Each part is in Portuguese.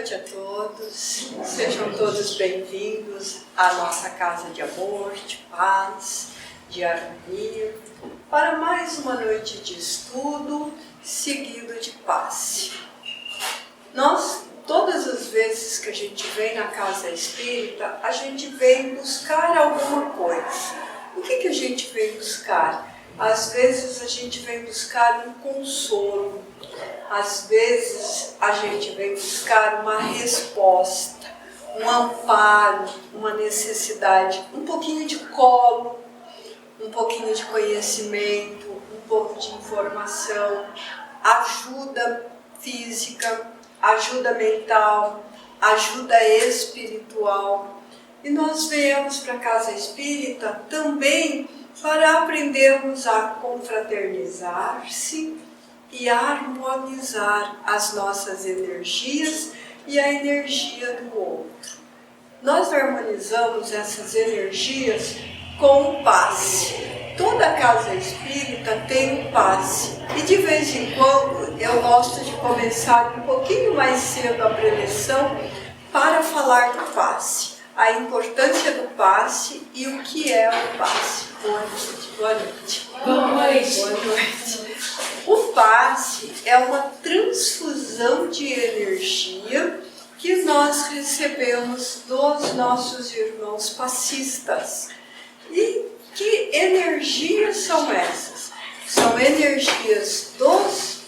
noite a todos, sejam todos bem-vindos à nossa casa de amor, de paz, de harmonia, para mais uma noite de estudo seguido de passe. Nós, todas as vezes que a gente vem na casa espírita, a gente vem buscar alguma coisa. O que a gente vem buscar? Às vezes a gente vem buscar um consolo, às vezes a gente vem buscar uma resposta, um amparo, uma necessidade, um pouquinho de colo, um pouquinho de conhecimento, um pouco de informação, ajuda física, ajuda mental, ajuda espiritual. E nós viemos para a casa espírita também para aprendermos a confraternizar-se e a harmonizar as nossas energias e a energia do outro. Nós harmonizamos essas energias com o passe. Toda casa espírita tem um passe. E de vez em quando eu gosto de começar um pouquinho mais cedo a preleção para falar do passe. A importância do passe e o que é o passe. Boa noite. Boa noite. Boa noite. Boa noite. O passe é uma transfusão de energia que nós recebemos dos nossos irmãos passistas. E que energias são essas? São energias dos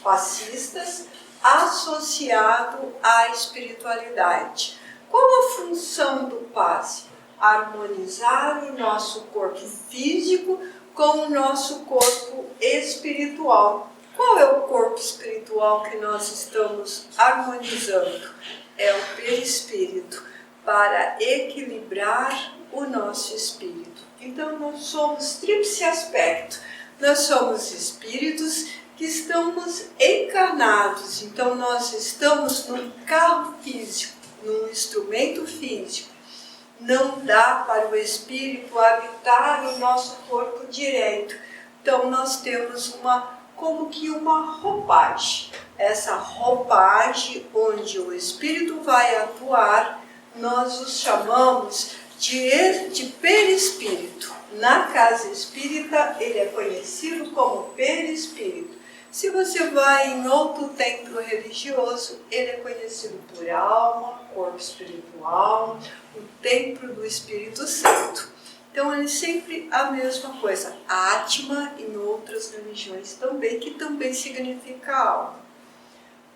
passistas associado à espiritualidade. Qual a função do passe? Harmonizar o nosso corpo físico com o nosso corpo espiritual. Qual é o corpo espiritual que nós estamos harmonizando? É o perispírito, para equilibrar o nosso espírito. Então nós somos tríplice aspecto. Nós somos espíritos que estamos encarnados. Então nós estamos num carro físico, num instrumento físico. Não dá para o espírito habitar o nosso corpo direito. Então nós temos como que uma roupagem. Essa roupagem onde o espírito vai atuar, nós os chamamos de perispírito. Na casa espírita ele é conhecido como perispírito. Se você vai em outro templo religioso, ele é conhecido por alma, corpo espiritual, o templo do Espírito Santo. Então é sempre a mesma coisa. Atma em outras religiões também, que também significa alma.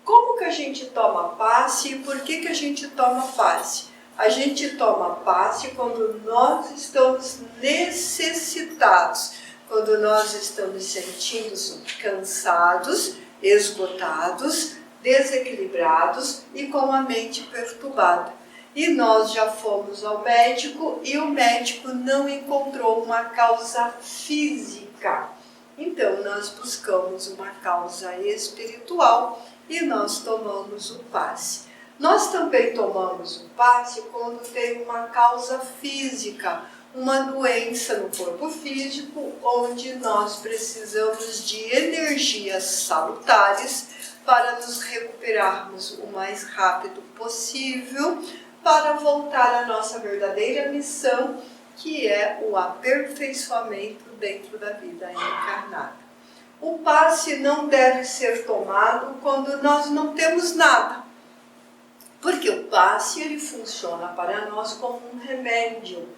Como que a gente toma passe e por que a gente toma passe? A gente toma passe quando nós estamos necessitados, quando nós estamos sentindo cansados, esgotados, desequilibrados e com a mente perturbada. E nós já fomos ao médico e o médico não encontrou uma causa física. Então nós buscamos uma causa espiritual e nós tomamos o passe. Nós também tomamos o passe quando tem uma causa física, uma doença no corpo físico, onde nós precisamos de energias salutares para nos recuperarmos o mais rápido possível, para voltar à nossa verdadeira missão, que é o aperfeiçoamento dentro da vida encarnada. O passe não deve ser tomado quando nós não temos nada, porque o passe ele funciona para nós como um remédio.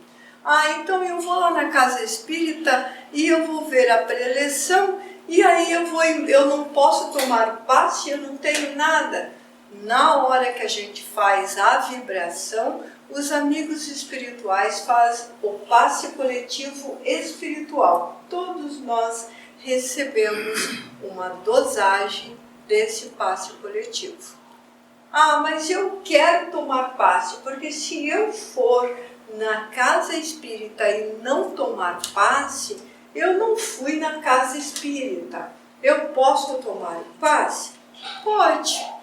Então eu vou lá na casa espírita e eu vou ver a preleção e aí eu não posso tomar o passe, eu não tenho nada. Na hora que a gente faz a vibração, os amigos espirituais fazem o passe coletivo espiritual. Todos nós recebemos uma dosagem desse passe coletivo. Mas eu quero tomar passe, porque se eu for na casa espírita e não tomar passe, eu não fui na casa espírita. Eu posso tomar passe? Pode.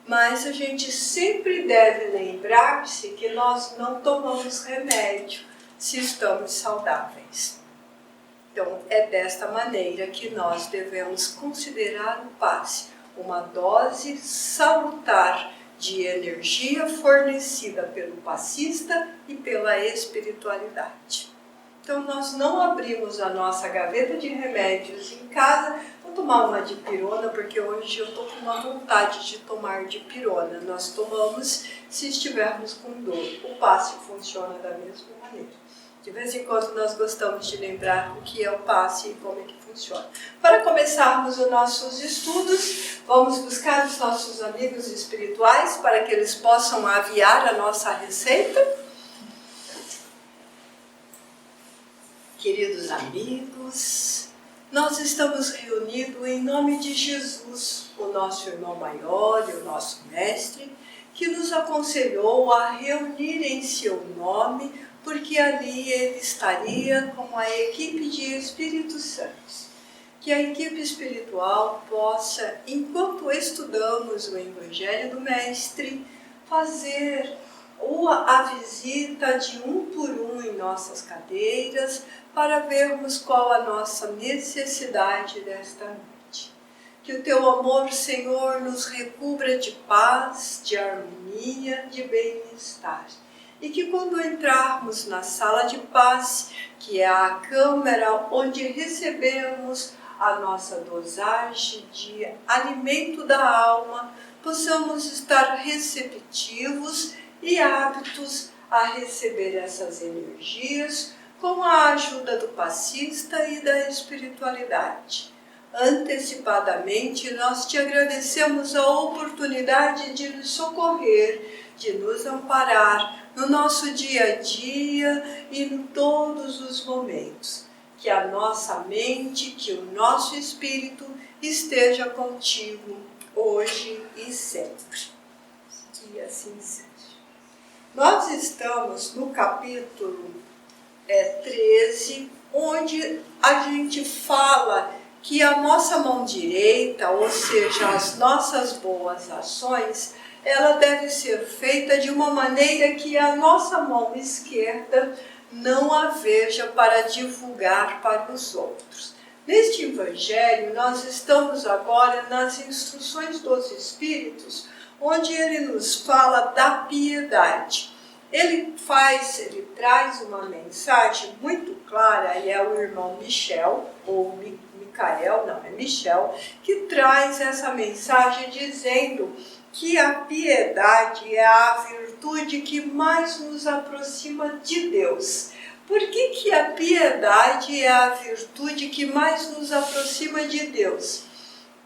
Mas a gente sempre deve lembrar-se que nós não tomamos remédio se estamos saudáveis. Então, é desta maneira que nós devemos considerar o passe uma dose salutar de energia fornecida pelo passista e pela espiritualidade. Então nós não abrimos a nossa gaveta de remédios em casa, vou tomar uma dipirona porque hoje eu estou com uma vontade de tomar dipirona. Nós tomamos se estivermos com dor. O passe funciona da mesma maneira. De vez em quando nós gostamos de lembrar o que é o passe e como é que funciona. Para começarmos os nossos estudos, vamos buscar os nossos amigos espirituais para que eles possam aviar a nossa receita. Queridos amigos, nós estamos reunidos em nome de Jesus, o nosso irmão maior e o nosso mestre, que nos aconselhou a reunir em seu nome, porque ali ele estaria com a equipe de Espíritos Santos. Que a equipe espiritual possa, enquanto estudamos o Evangelho do Mestre, fazer a visita de um por um em nossas cadeiras, para vermos qual a nossa necessidade desta noite. Que o teu amor, Senhor, nos recubra de paz, de harmonia, de bem-estar. E que quando entrarmos na sala de paz, que é a câmara onde recebemos a nossa dosagem de alimento da alma, possamos estar receptivos e aptos a receber essas energias com a ajuda do passista e da espiritualidade. Antecipadamente, nós te agradecemos a oportunidade de nos socorrer, de nos amparar no nosso dia a dia e em todos os momentos. Que a nossa mente, que o nosso espírito esteja contigo hoje e sempre. Que assim seja. Nós estamos no capítulo 13, onde a gente fala que a nossa mão direita, ou seja, as nossas boas ações, ela deve ser feita de uma maneira que a nossa mão esquerda não a veja para divulgar para os outros. Neste Evangelho, nós estamos agora nas instruções dos Espíritos, onde ele nos fala da piedade. Ele traz uma mensagem muito clara, e é o irmão Michel, ou Micael, não, é Michel, que traz essa mensagem dizendo que a piedade é a virtude que mais nos aproxima de Deus. Por que a piedade é a virtude que mais nos aproxima de Deus?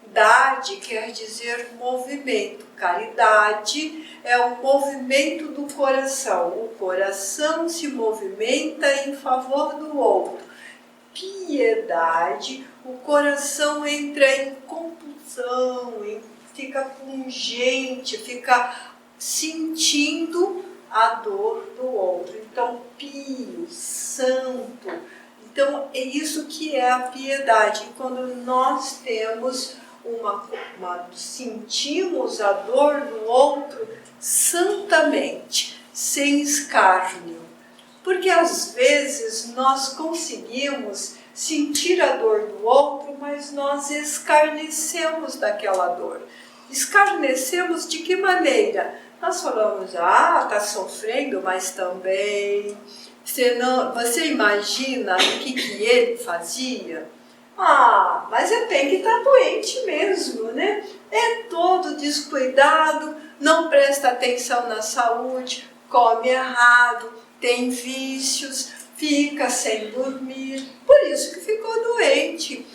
Dade quer dizer movimento, caridade é o movimento do coração. O coração se movimenta em favor do outro. Piedade, o coração entra em compulsão, fica pungente, fica sentindo a dor do outro. Então, pio, santo. Então, é isso que é a piedade. Quando nós temos sentimos a dor do outro santamente, sem escárnio. Porque às vezes nós conseguimos sentir a dor do outro, mas nós escarnecemos daquela dor. Escarnecemos de que maneira? Nós falamos, está sofrendo, mas também... Você imagina o que ele fazia? Mas tem que estar doente mesmo, né? É todo descuidado, não presta atenção na saúde, come errado, tem vícios, fica sem dormir, por isso que ficou doente.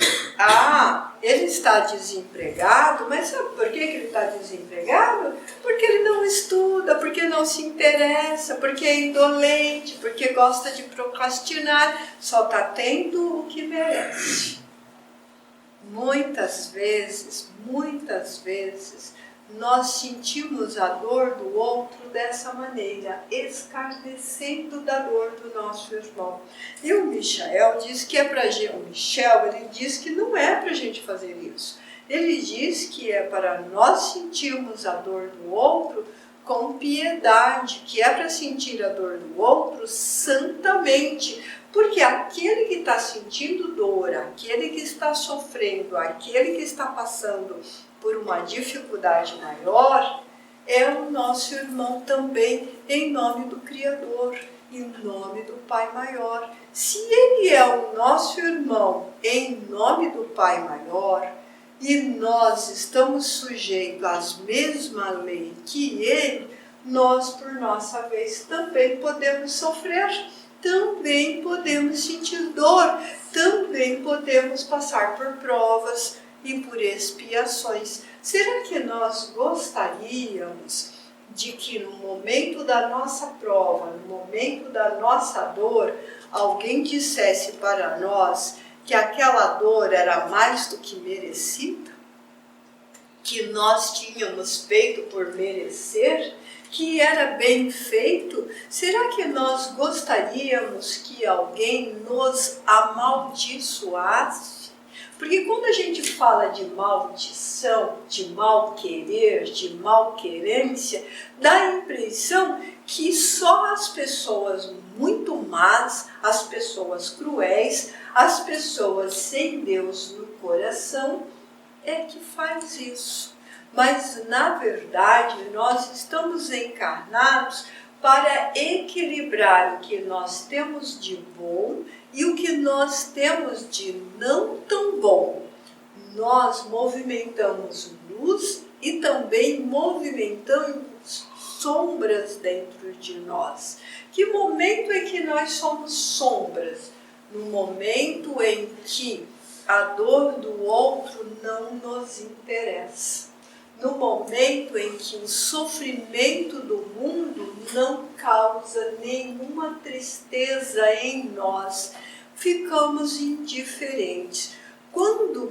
Ele está desempregado, mas sabe por que ele está desempregado? Porque ele não estuda, porque não se interessa, porque é indolente, porque gosta de procrastinar, só está tendo o que merece. Muitas vezes, nós sentimos a dor do outro dessa maneira, escarnecendo da dor do nosso irmão. E o Michel diz que ele diz que não é para a gente fazer isso. Ele diz que é para nós sentirmos a dor do outro com piedade, que é para sentir a dor do outro santamente, porque aquele que está sentindo dor, aquele que está sofrendo, aquele que está passando por uma dificuldade maior, é o nosso irmão também, em nome do Criador, em nome do Pai Maior. Se ele é o nosso irmão em nome do Pai Maior, e nós estamos sujeitos às mesmas leis que ele, nós, por nossa vez, também podemos sofrer, também podemos sentir dor, também podemos passar por provas e por expiações. Será que nós gostaríamos de que no momento da nossa prova, no momento da nossa dor, alguém dissesse para nós que aquela dor era mais do que merecida? Que nós tínhamos feito por merecer? Que era bem feito? Será que nós gostaríamos que alguém nos amaldiçoasse? Porque quando a gente fala de maldição, de mal querer, de malquerência, dá a impressão que só as pessoas muito más, as pessoas cruéis, as pessoas sem Deus no coração é que faz isso. Mas, na verdade, nós estamos encarnados para equilibrar o que nós temos de bom e o que nós temos de não tão bom. Nós movimentamos luz e também movimentamos sombras dentro de nós. Que momento é que nós somos sombras? No momento em que a dor do outro não nos interessa. No momento em que o sofrimento do mundo não causa nenhuma tristeza em nós, ficamos indiferentes. Quando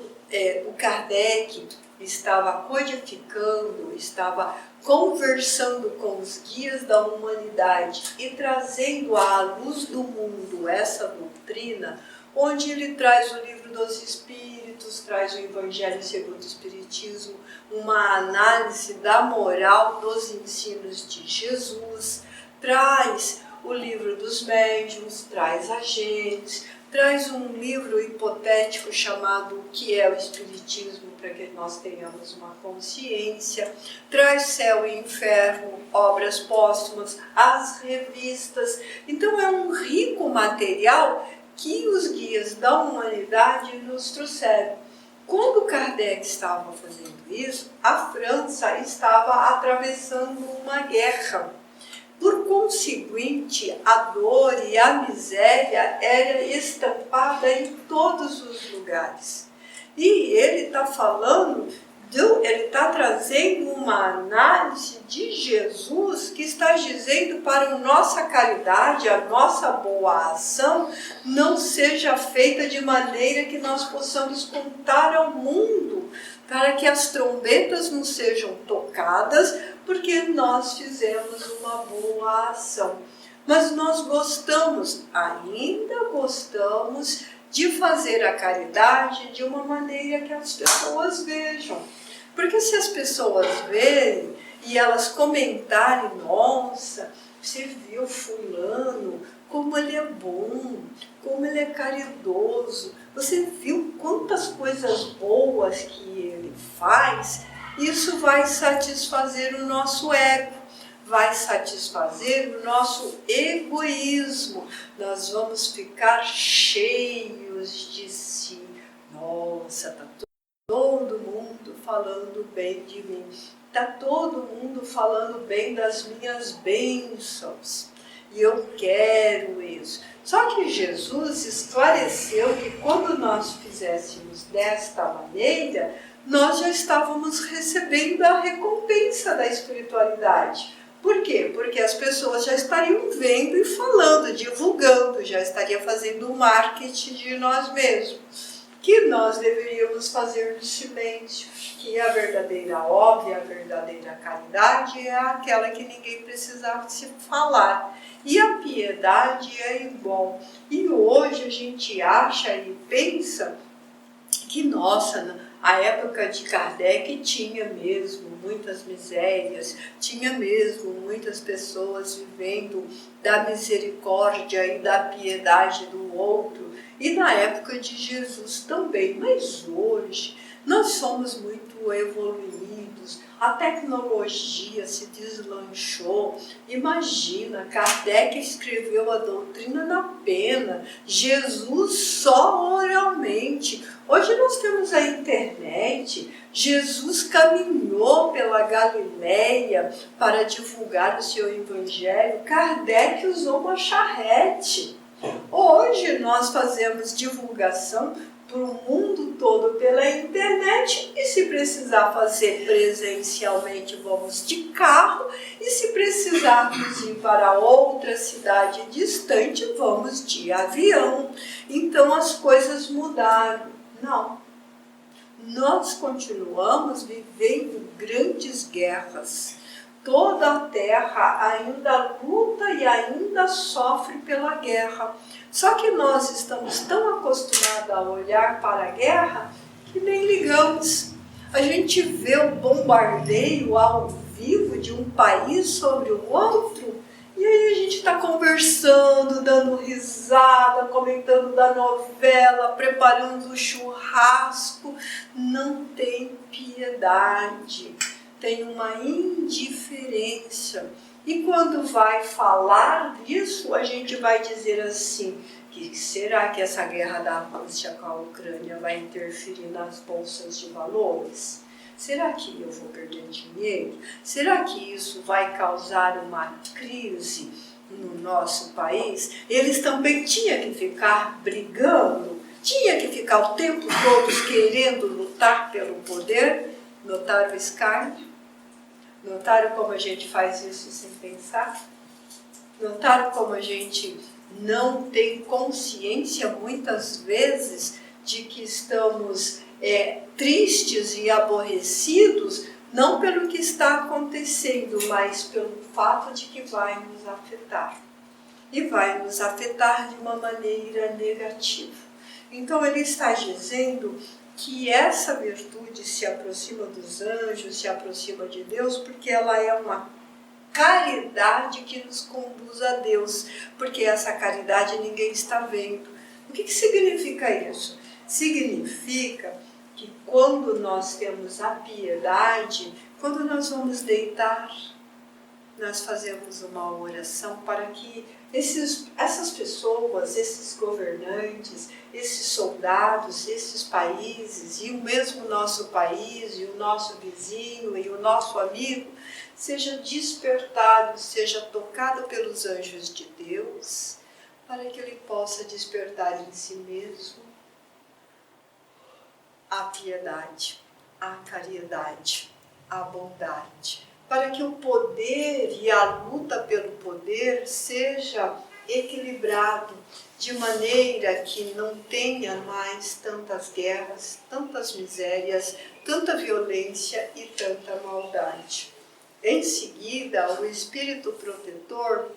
o Kardec estava codificando, estava conversando com os guias da humanidade e trazendo à luz do mundo essa doutrina, onde ele traz o Livro dos Espíritos, traz o Evangelho segundo o Espiritismo, uma análise da moral dos ensinos de Jesus, traz o Livro dos Médiuns, traz a Gênesis, traz um livro hipotético chamado O que é o Espiritismo, para que nós tenhamos uma consciência, traz Céu e Inferno, obras póstumas, as revistas. Então é um rico material que os guias da humanidade nos trouxeram. Quando Kardec estava fazendo isso, a França estava atravessando uma guerra. Por conseguinte, a dor e a miséria era estampada em todos os lugares. E ele está falando, ele está trazendo uma análise de Jesus que está dizendo para a nossa caridade, a nossa boa ação, não seja feita de maneira que nós possamos contar ao mundo, para que as trombetas não sejam tocadas, porque nós fizemos uma boa ação. Mas nós gostamos, ainda gostamos, de fazer a caridade de uma maneira que as pessoas vejam. Porque se as pessoas verem e elas comentarem, nossa, você viu fulano, como ele é bom, como ele é caridoso, você viu quantas coisas boas que ele faz, isso vai satisfazer o nosso ego, vai satisfazer o nosso egoísmo. Nós vamos ficar cheios de si. Nossa, está todo mundo falando bem de mim. Está todo mundo falando bem das minhas bênçãos. E eu quero isso. Só que Jesus esclareceu que quando nós fizéssemos desta maneira, nós já estávamos recebendo a recompensa da espiritualidade. Por quê? Porque as pessoas já estariam vendo e falando, divulgando, já estaria fazendo o marketing de nós mesmos. Que nós deveríamos fazer no silêncio, que a verdadeira obra, a verdadeira caridade é aquela que ninguém precisava se falar. E a piedade é igual. E hoje a gente acha e pensa que, nossa, a época de Kardec tinha mesmo muitas misérias, tinha mesmo muitas pessoas vivendo da misericórdia e da piedade do outro, e na época de Jesus também. Mas hoje nós somos muito evoluídos, mundos, a tecnologia se deslanchou. Imagina, Kardec escreveu a doutrina na pena, Jesus só oralmente. Hoje nós temos a internet. Jesus caminhou pela Galileia para divulgar o seu evangelho. Kardec usou uma charrete. Hoje nós fazemos divulgação para o mundo todo pela internet, e se precisar fazer presencialmente, vamos de carro, e se precisarmos ir para outra cidade distante, vamos de avião. Então as coisas mudaram. Não. Nós continuamos vivendo grandes guerras. Toda a terra ainda luta e ainda sofre pela guerra. Só que nós estamos tão acostumados a olhar para a guerra que nem ligamos. A gente vê o bombardeio ao vivo de um país sobre o outro, e aí a gente está conversando, dando risada, comentando da novela, preparando o churrasco. Não tem piedade, tem uma indiferença. E quando vai falar disso, a gente vai dizer assim: que será que essa guerra da Rússia com a Ucrânia vai interferir nas bolsas de valores? Será que eu vou perder dinheiro? Será que isso vai causar uma crise no nosso país? Eles também tinham que ficar brigando, tinha que ficar o tempo todo querendo lutar pelo poder. Notaram o escárnio? Notaram como a gente faz isso sem pensar? Notaram como a gente não tem consciência muitas vezes de que estamos tristes e aborrecidos, não pelo que está acontecendo, mas pelo fato de que vai nos afetar. E vai nos afetar de uma maneira negativa. Então ele está dizendo que essa virtude se aproxima dos anjos, se aproxima de Deus, porque ela é uma caridade que nos conduz a Deus, porque essa caridade ninguém está vendo. O que significa isso? Significa que quando nós temos a piedade, quando nós vamos deitar, nós fazemos uma oração para que essas pessoas, esses governantes, esses soldados, esses países, e o mesmo nosso país, e o nosso vizinho, e o nosso amigo, seja despertado, seja tocado pelos anjos de Deus, para que ele possa despertar em si mesmo a piedade, a caridade, a bondade, para que o poder e a luta pelo poder seja equilibrado, de maneira que não tenha mais tantas guerras, tantas misérias, tanta violência e tanta maldade. Em seguida, o Espírito Protetor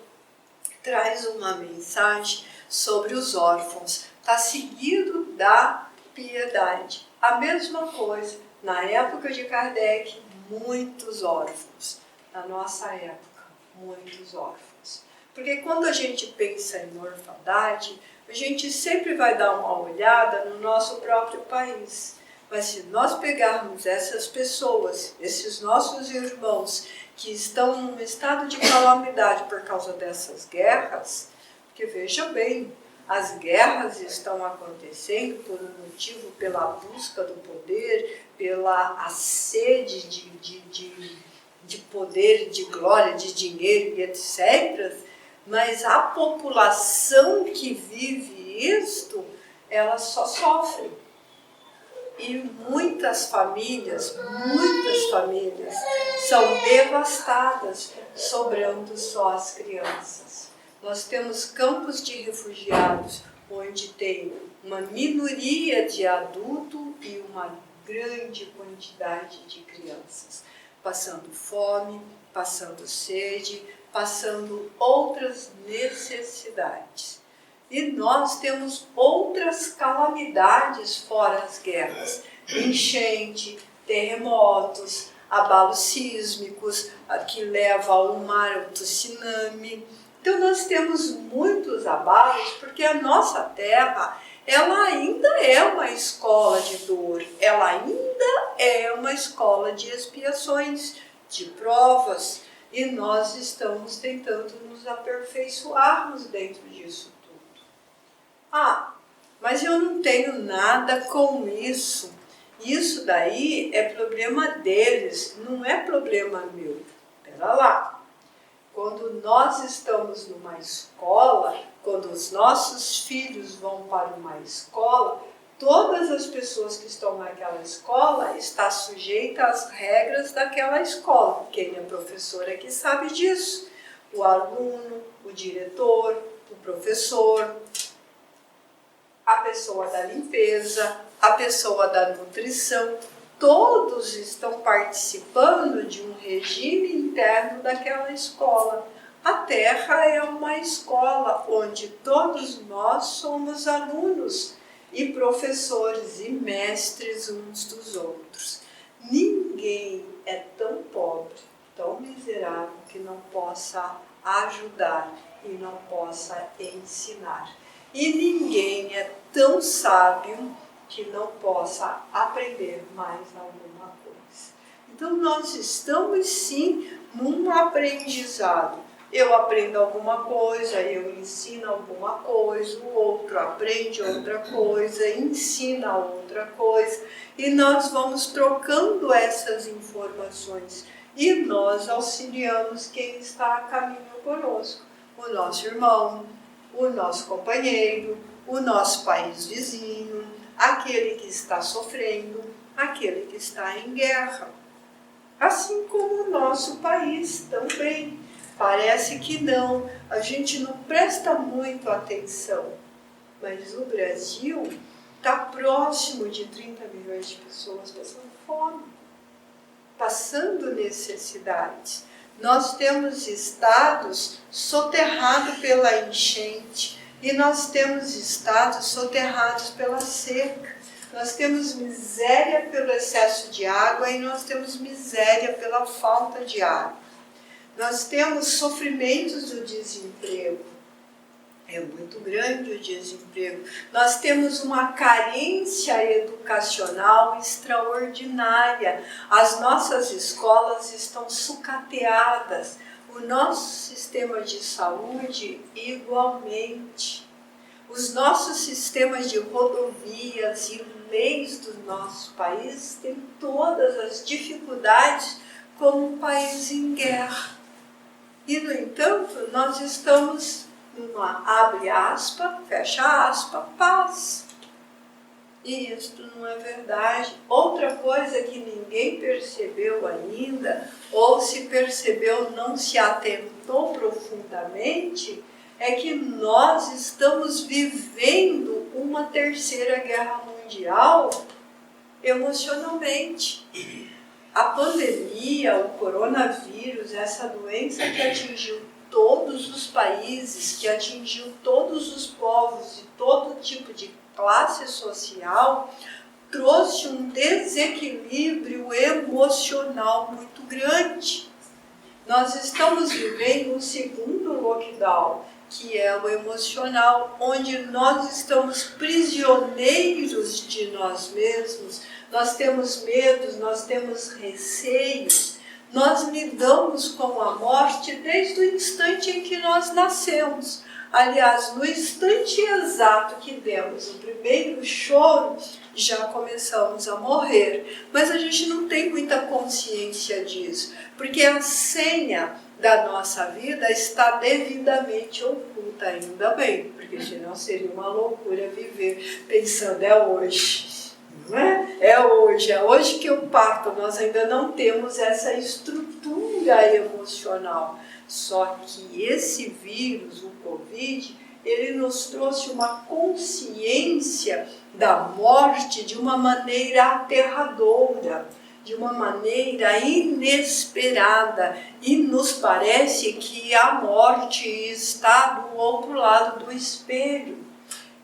traz uma mensagem sobre os órfãos. Está seguido da piedade. A mesma coisa, na época de Kardec, muitos órfãos. Na nossa época, muitos órfãos. Porque quando a gente pensa em orfandade, a gente sempre vai dar uma olhada no nosso próprio país. Mas se nós pegarmos essas pessoas, esses nossos irmãos que estão num estado de calamidade por causa dessas guerras, porque veja bem, as guerras estão acontecendo por um motivo, pela busca do poder, pela sede de poder, de glória, de dinheiro e etc. Mas a população que vive isto, ela só sofre. E muitas famílias são devastadas, sobrando só as crianças. Nós temos campos de refugiados, onde tem uma minoria de adultos e uma grande quantidade de crianças, passando fome, passando sede, passando outras necessidades. E nós temos outras calamidades fora as guerras, enchente, terremotos, abalos sísmicos, que leva ao mar, ao tsunami. Então nós temos muitos abalos, porque a nossa terra ela ainda é uma escola de dor, ela ainda é uma escola de expiações, de provas, e nós estamos tentando nos aperfeiçoarmos dentro disso tudo. Ah, mas eu não tenho nada com isso. Isso daí é problema deles, não é problema meu. Pera lá. Quando nós estamos numa escola, quando os nossos filhos vão para uma escola, todas as pessoas que estão naquela escola estão sujeitas às regras daquela escola. Quem é professor é que sabe disso. O aluno, o diretor, o professor, a pessoa da limpeza, a pessoa da nutrição, todos estão participando de um regime interno daquela escola. A Terra é uma escola onde todos nós somos alunos e professores e mestres uns dos outros. Ninguém é tão pobre, tão miserável que não possa ajudar e não possa ensinar. E ninguém é tão sábio que não possa aprender mais alguma coisa. Então nós estamos sim num aprendizado. Eu aprendo alguma coisa, eu ensino alguma coisa, o outro aprende outra coisa, ensina outra coisa, e nós vamos trocando essas informações e nós auxiliamos quem está a caminho conosco, o nosso irmão, o nosso companheiro, o nosso país vizinho, aquele que está sofrendo, aquele que está em guerra. Assim como o nosso país também. Parece que não, a gente não presta muito atenção, mas o Brasil está próximo de 30 milhões de pessoas passando fome, passando necessidades. Nós temos estados soterrados pela enchente e nós temos estados soterrados pela seca. Nós temos miséria pelo excesso de água e nós temos miséria pela falta de água. Nós temos sofrimentos do desemprego. É muito grande o desemprego. Nós temos uma carência educacional extraordinária. As nossas escolas estão sucateadas. O nosso sistema de saúde, igualmente. Os nossos sistemas de rodovias e leis do nosso país têm todas as dificuldades como um país em guerra. E, no entanto, nós estamos numa, abre aspa, fecha aspa, paz. E isso não é verdade. Outra coisa que ninguém percebeu ainda, ou se percebeu, não se atentou profundamente, é que nós estamos vivendo uma terceira guerra mundial emocionalmente. A pandemia, o coronavírus, essa doença que atingiu todos os países, que atingiu todos os povos e todo tipo de classe social, trouxe um desequilíbrio emocional muito grande. Nós estamos vivendo um segundo lockdown, que é o emocional, onde nós estamos prisioneiros de nós mesmos, nós temos medos, nós temos receios, nós lidamos com a morte desde o instante em que nós nascemos. Aliás, no instante exato que demos o primeiro choro, já começamos a morrer. Mas a gente não tem muita consciência disso, porque a senha da nossa vida está devidamente oculta, ainda bem, porque senão seria uma loucura viver pensando, é hoje. Não é? É hoje que eu parto. Nós ainda não temos essa estrutura emocional. Só que esse vírus, o Covid, ele nos trouxe uma consciência da morte de uma maneira aterradora, de uma maneira inesperada, e nos parece que a morte está do outro lado do espelho.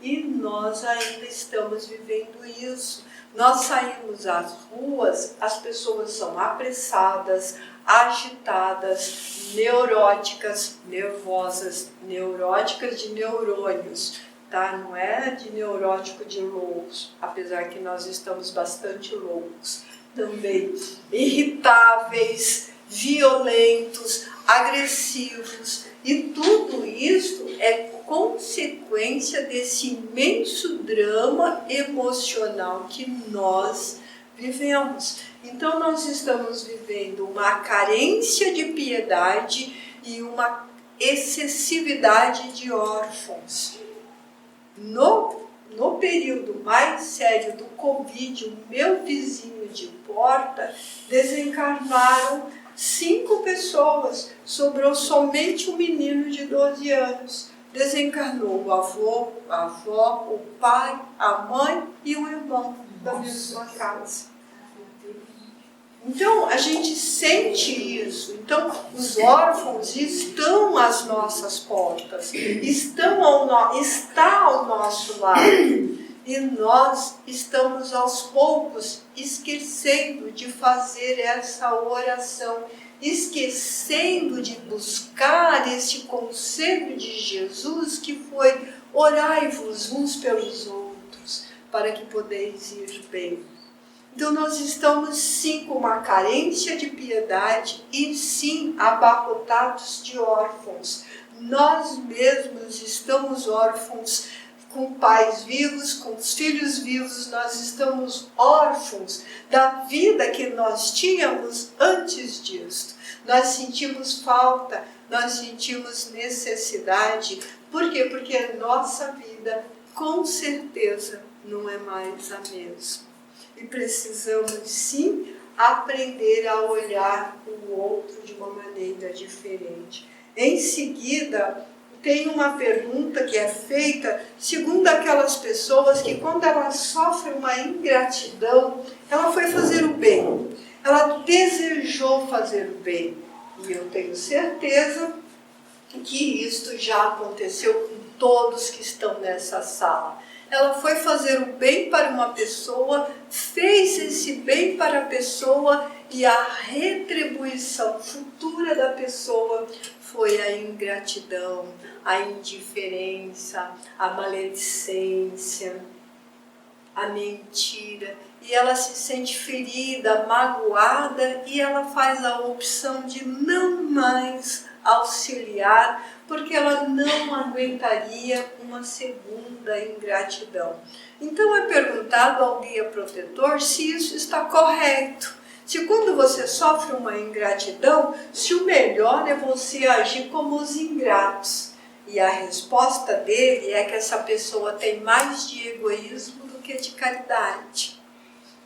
E nós ainda estamos vivendo isso. Nós saímos às ruas, as pessoas são apressadas, agitadas, neuróticas, nervosas, neuróticas de neurônios. tá? Não é de neurótico de loucos, apesar que nós estamos bastante loucos também, irritáveis, violentos, agressivos, e tudo isso é consequência desse imenso drama emocional que nós vivemos. Então nós estamos vivendo uma carência de piedade e uma excessividade de órfãos. No período mais sério do Covid, o meu vizinho de porta, desencarnaram 5 pessoas, sobrou somente um menino de 12 anos. Desencarnou o avô, a avó, o pai, a mãe e o irmão da mesma casa. Então, a gente sente isso. Então, os órfãos estão às nossas portas, está ao nosso lado. E nós estamos, aos poucos, esquecendo de fazer essa oração, esquecendo de buscar esse conselho de Jesus, que foi: orai-vos uns pelos outros, para que podeis ir bem. Então nós estamos sim com uma carência de piedade e sim abarrotados de órfãos. Nós mesmos estamos órfãos, com pais vivos, com os filhos vivos, nós estamos órfãos da vida que nós tínhamos antes disso. Nós sentimos falta, nós sentimos necessidade. Por quê? Porque a nossa vida, com certeza, não é mais a mesma. E precisamos, sim, aprender a olhar o outro de uma maneira diferente. Em seguida, tem uma pergunta que é feita segundo aquelas pessoas que, quando elas sofrem uma ingratidão, ela foi fazer o bem. Ela desejou fazer o bem. E eu tenho certeza que isto já aconteceu com todos que estão nessa sala. Ela foi fazer o bem para uma pessoa, fez esse bem para a pessoa e a retribuição futura da pessoa foi a ingratidão, a indiferença, a maledicência, a mentira. E ela se sente ferida, magoada, e ela faz a opção de não mais auxiliar, porque ela não aguentaria uma segunda ingratidão. Então é perguntado ao guia protetor se isso está correto. Se quando você sofre uma ingratidão, se o melhor é você agir como os ingratos. E a resposta dele é que essa pessoa tem mais de egoísmo do que de caridade.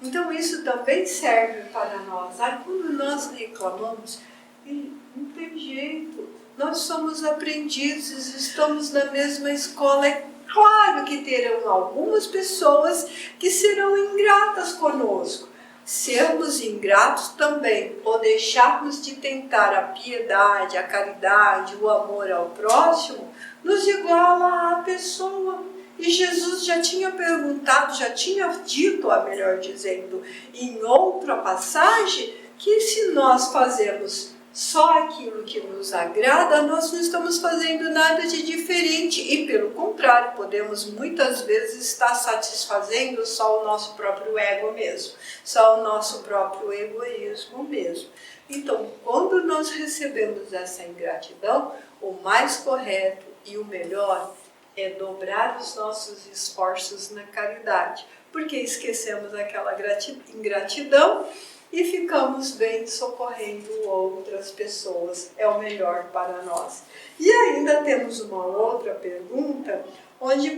Então isso também serve para nós. Quando nós reclamamos, não tem jeito, nós somos aprendizes, estamos na mesma escola. É claro que terão algumas pessoas que serão ingratas conosco. Sermos ingratos também, ou deixarmos de tentar a piedade, a caridade, o amor ao próximo, nos iguala à pessoa. E Jesus já tinha perguntado, já tinha dito, melhor dizendo, em outra passagem, que se nós fazemos só aquilo que nos agrada, nós não estamos fazendo nada de diferente. E pelo contrário, podemos muitas vezes estar satisfazendo só o nosso próprio ego mesmo, só o nosso próprio egoísmo mesmo. Então, quando nós recebemos essa ingratidão, o mais correto e o melhor é dobrar os nossos esforços na caridade, porque esquecemos aquela ingratidão e ficamos bem socorrendo outras pessoas. É o melhor para nós. E ainda temos uma outra pergunta, onde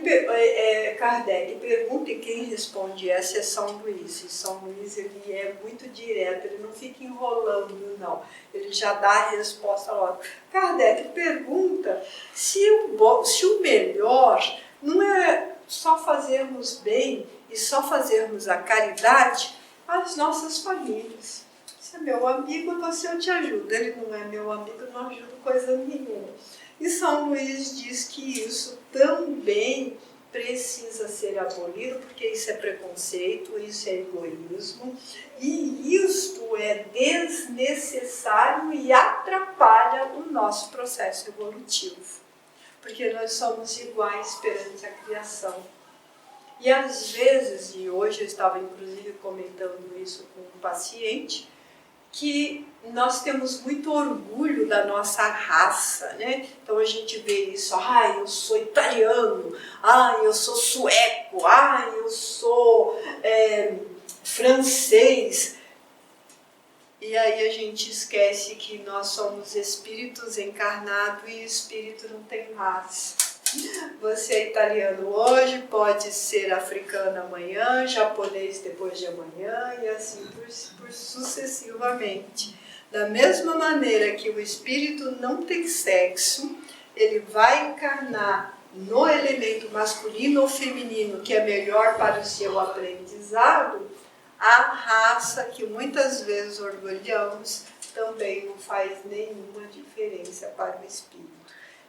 Kardec pergunta, e quem responde essa é São Luís. E São Luís, ele é muito direto, ele não fica enrolando, não. Ele já dá a resposta logo. Kardec pergunta se o melhor não é só fazermos bem e só fazermos a caridade às nossas famílias. Se é meu amigo, eu te ajudo. Ele não é meu amigo, eu não ajudo coisa nenhuma. E São Luís diz que isso também precisa ser abolido, porque isso é preconceito, isso é egoísmo, e isto é desnecessário e atrapalha o nosso processo evolutivo. porque nós somos iguais perante a criação. E às vezes, e hoje eu estava inclusive comentando isso com um paciente, que nós temos muito orgulho da nossa raça, né? Então a gente vê isso, eu sou italiano, eu sou sueco, eu sou francês. E aí a gente esquece que nós somos espíritos encarnados e espírito não tem raça. Você é italiano hoje, pode ser africano amanhã, japonês depois de amanhã e assim por sucessivamente. Da mesma maneira que o espírito não tem sexo, ele vai encarnar no elemento masculino ou feminino que é melhor para o seu aprendizado. A raça que muitas vezes orgulhamos também não faz nenhuma diferença para o espírito.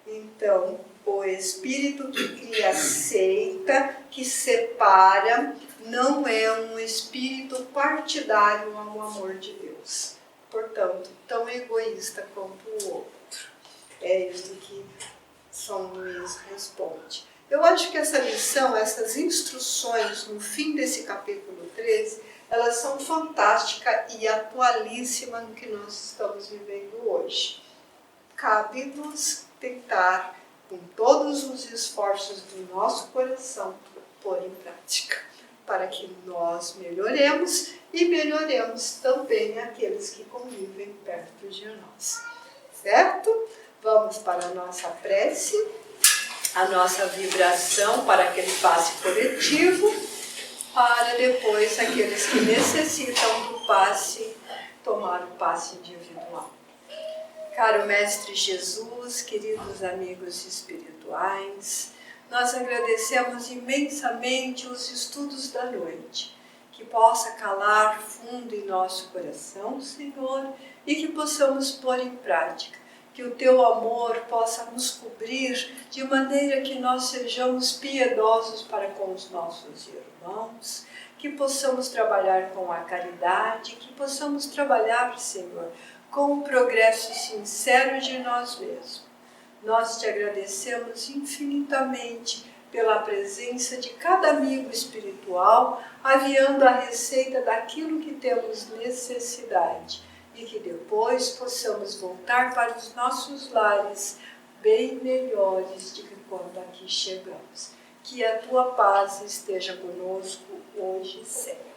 Então, o espírito que cria seita, que separa, não é um espírito partidário ao amor de Deus. Portanto, tão egoísta quanto o outro. É isso que São Luís responde. Eu acho que essa lição, essas instruções no fim desse capítulo 13, elas são fantásticas e atualíssimas no que nós estamos vivendo hoje. Cabe-nos tentar, com todos os esforços do nosso coração, pôr em prática, para que nós melhoremos e melhoremos também aqueles que convivem perto de nós. Certo? Vamos para a nossa prece, a nossa vibração para aquele passe coletivo, para depois aqueles que necessitam do passe, tomar o passe individual. Caro Mestre Jesus, queridos amigos espirituais, nós agradecemos imensamente os estudos da noite, que possa calar fundo em nosso coração, Senhor, e que possamos pôr em prática, que o Teu amor possa nos cobrir de maneira que nós sejamos piedosos para com os nossos irmãos, que possamos trabalhar com a caridade, que possamos trabalhar, Senhor, com o progresso sincero de nós mesmos. Nós te agradecemos infinitamente pela presença de cada amigo espiritual, aviando a receita daquilo que temos necessidade e que depois possamos voltar para os nossos lares bem melhores do que quando aqui chegamos. Que a tua paz esteja conosco hoje e sempre.